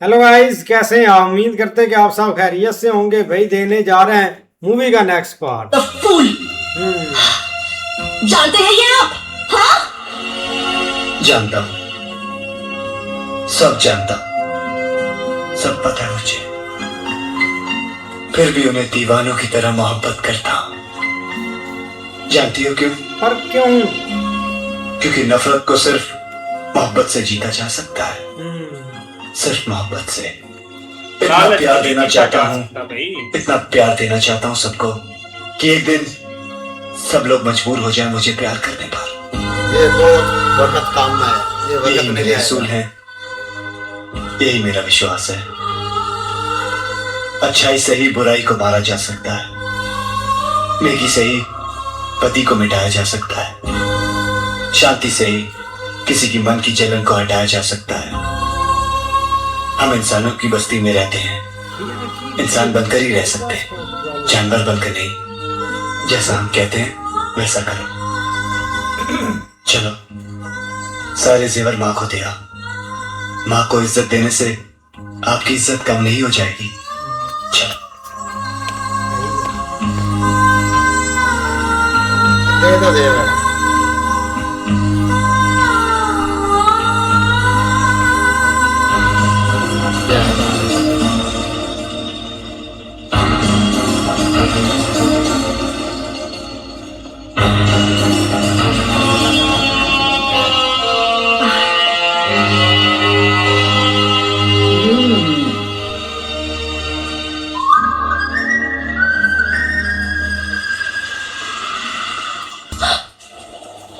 Hello guys, कैसे हैं आप? उम्मीद करते हैं कि आप सब खैरियत से होंगे। भाई देने जा रहे हैं मूवी का next part. The fool. Hmm. जानते हैं ये आप? हाँ, जानता हूं, सब जानता हूं, सब पता है मुझे। फिर भी उन्हें दीवानों की तरह मोहब्बत करता हूं। जानती हो क्यों? पर क्यों? क्योंकि नफरत को सिर्फ मोहब्बत से जीता जा सकता है। सिर्फ मोहब्बत से। इतना प्यार देना चाहता हूं, इतना प्यार देना चाहता हूं सबको कि एक दिन सब लोग मजबूर हो जाएं मुझे प्यार करने पर। ये बहुत वक्त काम है, ये यही वक्त मेरे नहीं असूल आएगा। हैं, यही मेरा विश्वास है। अच्छाई से ही बुराई को मारा जा सकता है, नेकी से ही पति को मिटाया जा सकता है, शांति से ही किसी की मन की जलन को हटाया जा सकता है। हम इंसानों की बस्ती में रहते हैं, इंसान बनकर ही रह सकते हैं, जानवर बनकर नहीं। जैसा हम कहते हैं वैसा करो। चलो, सारे जेवर माँ को दिया। माँ को इज्जत देने से आपकी इज्जत कम नहीं हो जाएगी। चलो। दे दो देवर। क्या बात है।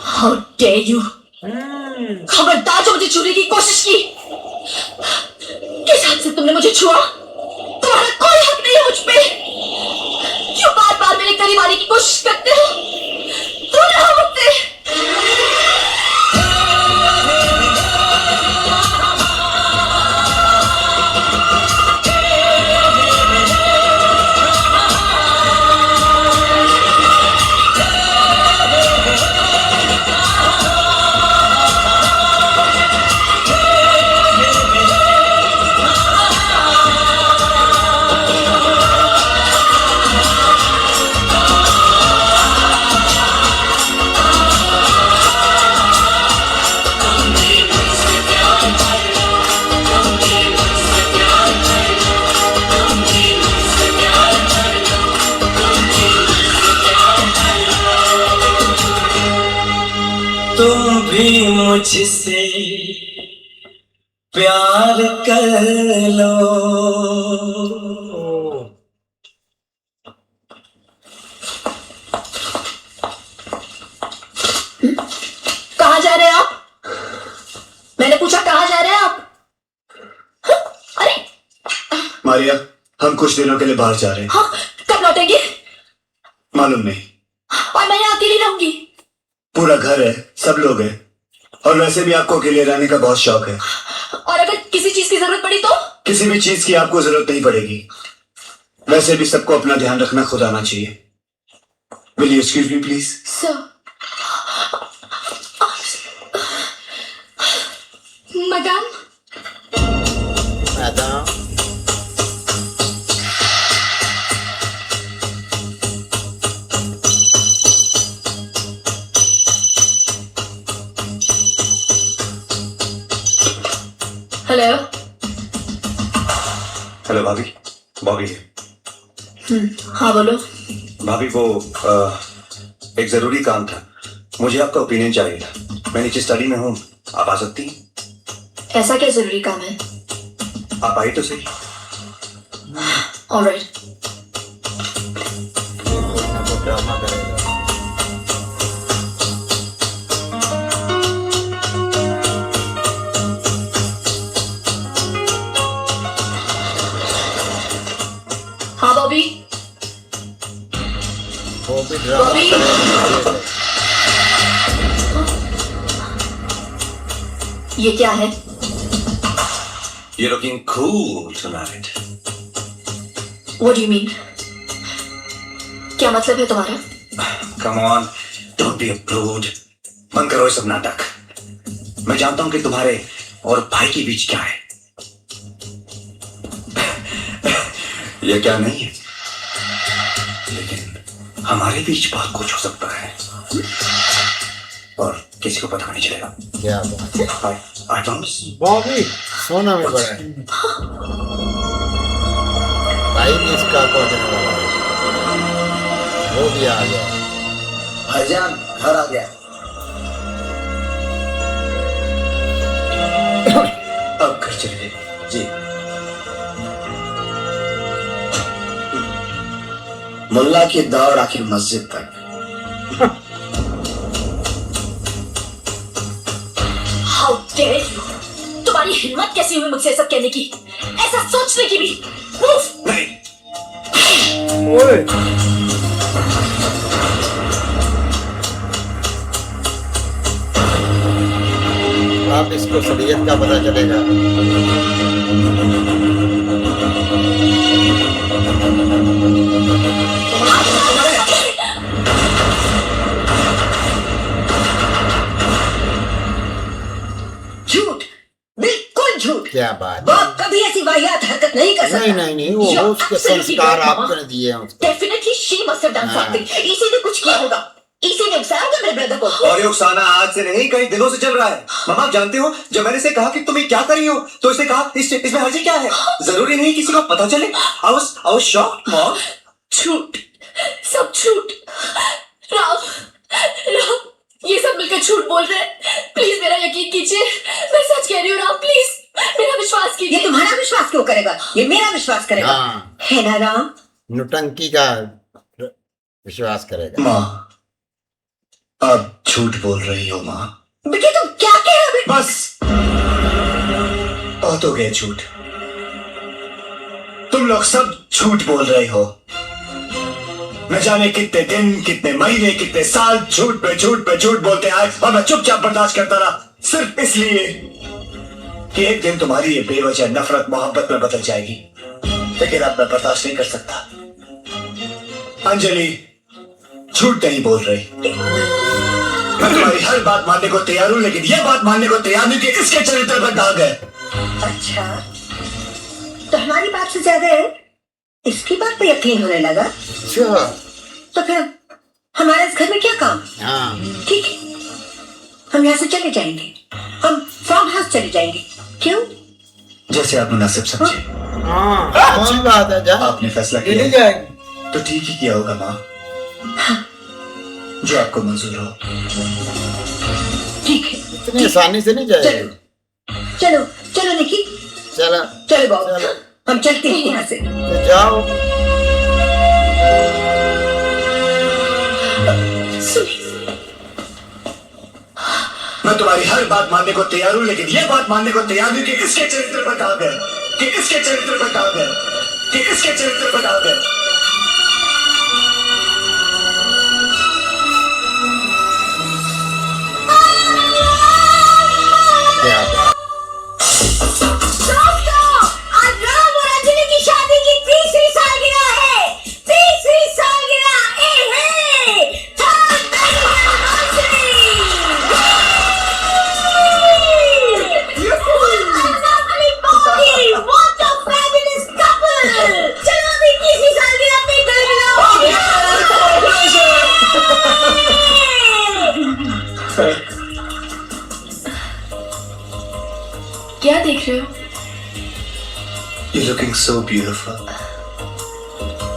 How dare you! खबरदार जो मुझे छूने की कोशिश की। किस हद से तुमने मुझे छुआ? तुम्हारा कोई हक नहीं है मुझ पे। क्यों बार बार मेरे करीब आने की कोशिश करते हो? दूर रहो मुझसे। तुम भी मुझसे प्यार कर लो। कहाँ जा रहे हैं आप? मैंने पूछा कहाँ जा रहे हैं आप? हाँ? अरे मारिया, हम कुछ दिनों के लिए बाहर जा रहे हैं। हाँ, कब लौटेंगे? मालूम नहीं। और मैं यहाँ अकेली रहूंगी। पूरा घर है, सब लोग हैं, और वैसे भी आपको अकेले रहने का बहुत शौक है। और अगर किसी चीज की जरूरत पड़ी तो? किसी भी चीज की आपको जरूरत नहीं पड़ेगी। वैसे भी सबको अपना ध्यान रखना खुद आना चाहिए। Will you excuse me please? Sir, madam, madam, hello. Hello भाभी। बॉबी है। हाँ बोलो। भाभी वो एक जरूरी काम था, मुझे आपका ओपिनियन चाहिए था। मैं नीचे स्टडी में हूँ, आप आ सकती हैं? ऐसा क्या जरूरी काम है? आप आई तो सही। ऑलराइट। वो ड्रामा करेगा। हाँ बॉबी। वो भी ड्रामा बॉबी। करेगा। ये क्या है? You're looking cool tonight. What do you mean? क्या मतलब है तुम्हारा? Come on, don't be a prude. बंद करो ये सब नाटक। मैं जानता हूं कि तुम्हारे और भाई के बीच क्या है। ये क्या नहीं है, लेकिन हमारे बीच बहुत कुछ हो सकता है और किसी को पता नहीं चलेगा। क्या बात, आई प्रॉमिस। बॉबी सोना में बड़ा है। भाई भी इसका पहुंचने वाला है, वो भी आ गया। भाईजान घर आ गया। अब घर चलिए। जी। मुल्ला की दौड़ आखिर मस्जिद तक। हाउ डेयर यू, तुम्हारी हिम्मत कैसी हुई मुझसे सब कहने की, ऐसा सोचने की भी। उफ! नहीं, ओए आप इसको शरीयत का पता चलेगा। झूठ, बिल्कुल झूठ। क्या बात वो है। कभी ऐसी वाहियात हरकत नहीं कर सकता। नहीं, वो You're उसके absolutely संस्कार right, Mama. आपने दिए हैं उसको। Definitely she must have done हाँ। something. इसी ने कुछ किया होगा, इसी ने उकसाया होगा मेरे ब्रदर को। और ये उकसाना आज से नहीं कई दिनों से चल रहा है। मामा आप जानते हो, जब मैंने इसे कहा कि तुम ये क्या कर रही हो, तो इसने कहा इसमें हर्जी क्या है, जरूरी नहीं किसी को पता चले। I was shocked, Mom. झूठ, सब झूठ। राम, राम, ये सब मिलकर झूठ बोल रहे हैं। प्लीज मेरा यकीन कीजिए, मैं सच कह रही हूँ राम, प्लीज मेरा विश्वास ये कीजिए। तुम्हारा विश्वास क्यों करेगा, ये मेरा विश्वास करेगा। हाँ, है ना राम? नौटंकी का विश्वास करेगा। माँ आप झूठ बोल रही हो माँ। बेटे तुम क्या कह रहे हो बेटे? बस बहुत हो गए झूठ। तुम लोग सब झूठ बोल रहे हो। न जाने कितने दिन, कितने महीने, कितने साल झूठ पे झूठ बोलते आए और मैं चुपचाप बर्दाश्त करता रहा, सिर्फ इसलिए कि एक दिन तुम्हारी ये बेवजह नफरत मोहब्बत में बदल जाएगी। लेकिन अब मैं बर्दाश्त नहीं कर सकता। अंजलि झूठ नहीं बोल रही। मैं तुम्हारी हर बात मानने को तैयार हूं, लेकिन यह बात मानने को तैयार नहीं कि इसके चरित्र पर दाग है। अच्छा, तो हमारी बात से ज्यादा इसकी बात पे यकीन होने लगा। अच्छा, तो फिर हमारा इस घर में क्या काम? हाँ, ठीक है, हम यहाँ से चले जाएंगे, हम फार्म हाउस चले जाएंगे। क्यों? जैसे आप मुनासिब समझे। हाँ अच्छी बात है। जा, आपने फैसला चली किया जाएगी। तो ठीक ही किया होगा माँ, जो आपको मंजूर हो। ठीक है, इतनी आसानी से नहीं जाएगा। चलो चलो चलो निकी, चलो चलो बाबू, चलो। हम चलते हैं यहाँ से। तो जाओ। सुनिए, मैं तुम्हारी हर बात मानने को तैयार हूँ, लेकिन यह बात मानने को तैयार नहीं कि इसके चरित्र पर दाग है, कि इसके चरित्र पर दाग है, कि इसके चरित्र पर दाग है। क्या बात। दोस्तों, आज राम और अंजलि की शादी की तीसरी सालगिरह है। तीसरी सालगिरह Third wedding anniversary। What a fabulous couple! चलो अभी तीसरी सालगिरह पे गले मिलाओ। क्या देख रहे हो? You're looking so beautiful.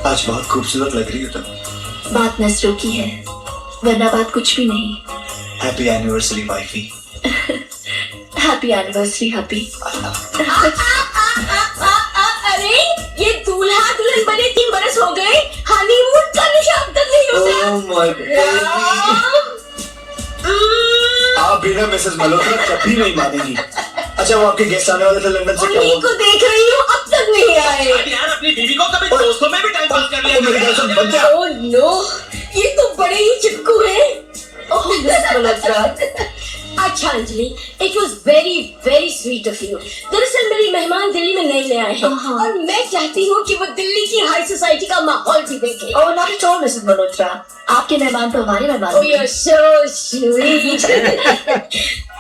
आज बहुत खूबसूरत लग रही हो तुम। बात नजरों की है, वरना बात कुछ भी नहीं। Happy anniversary wifey. Happy anniversary happy. अरे ये दूल्हा दुल्हन बने 3 बरस हो गए, हनीमून का निशान तक नहीं होता। Oh my baby। आप बिना मिसेस मल्होत्रा कभी नहीं मानेगी। अच्छा वो आपके गेस्ट आने वाले थे लंदन से, क्या उन्हीं हुआ? को देख रही हूँ, अब तक नहीं आए। यार अपनी बीवी को कभी दोस्तों में भी टाइम पास कर लिया। मेरी गर्लफ्रेंड बन जा। ओह नो, ये तो बड़े ही चिपकू हैं। ओह मिस मल्होत्रा। अच्छा Anjali, it was very very sweet of you. दरअसल मेरी मेहमान दिल्ली में नए आए हैं और मैं चाहती हूँ कि वो दिल्ली की हाई सोसाइटी का माहौल भी देखें। Oh not at all missus Malhotra, आपके मेहमान तो हमारे मेहमान। Oh you are so sweet.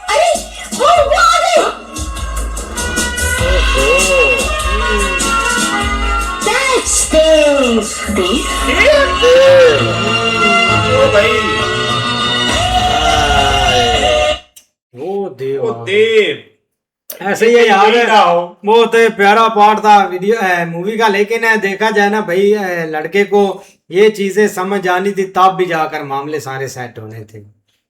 अरे वो आ गए। That's मीन्स देव। ओ भाई, वो देव, ओ देव, ऐसे ही है यार। यही ना हो। बहुत प्यारा पार्ट था वीडियो मूवी का, लेकिन देखा जाए ना भाई, लड़के को ये चीजें समझ आनी थी तब भी जाकर मामले सारे सेट होने थे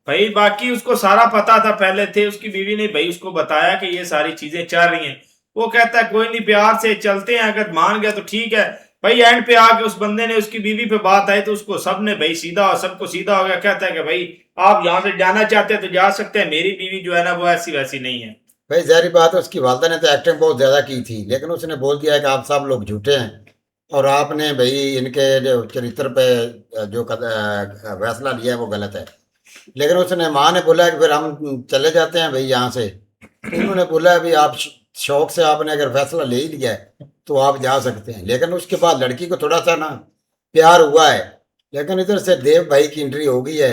भाई। बाकी उसको सारा पता था पहले थे, उसकी बीवी ने भाई उसको बताया कि ये सारी चीजें चल रही हैं। वो कहता है कोई नहीं, प्यार से चलते हैं, अगर मान गया तो ठीक है भाई। एंड पे आके उस बंदे ने, उसकी बीवी पे बात आई तो उसको सबने भाई सीधा, सबको सीधा हो गया। कहता है कि भाई आप यहाँ से जाना चाहते हैं तो जा सकते हैं, मेरी बीवी जो है ना वो ऐसी वैसी नहीं है। भाई जाहिर बात है, उसकी वालदा ने तो एक्टिंग बहुत ज़्यादा की थी, लेकिन उसने बोल दिया कि आप सब लोग झूठे हैं और आपने भाई इनके जो चरित्र पे जो फैसला लिया है वो गलत है। लेकिन उसने माँ ने बोला कि फिर हम चले जाते हैं भाई यहाँ से। उन्होंने बोला भी आप शौक से आपने अगर फैसला ले ही लिया है तो आप जा सकते हैं। लेकिन उसके बाद लड़की को थोड़ा सा ना प्यार हुआ है, लेकिन इधर से देव भाई की एंट्री हो गई है।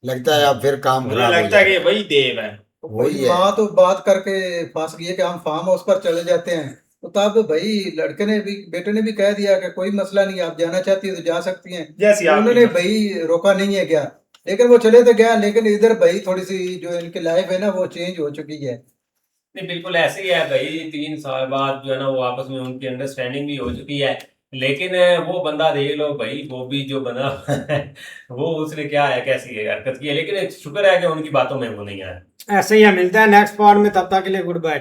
लगता है अब फिर काम मुझे खराब हो लगता है कि जाएगा। वही देव है। वही है। माँ तो बात करके फंस गई है कि हम फार्म हाउस पर चले जाते हैं, तो तब भाई लड़के ने भी, बेटे ने भी कह दिया कि कोई मसला नहीं, आप जाना चाहती है तो जा सकती हैं। जैसी आप उन्होंने भाई रोका नहीं है क्या, लेकिन वो चले तो गया। लेकिन इधर भाई थोड़ी सी जो इनकी लाइफ है ना वो चेंज हो चुकी है। नहीं, बिल्कुल ऐसे ही है भाई। 3 साल बाद जो है ना वो आपस में उनकी अंडरस्टैंडिंग भी हो चुकी है। लेकिन वो बंदा देख लो भाई, वो भी जो बंदा वो उसने क्या है, कैसी हरकत की है। लेकिन शुक्र है कि उनकी बातों में वो नहीं आया। ऐसे ही है। मिलता है नेक्स्ट पार्ट में, तब तक के लिए गुड बाय।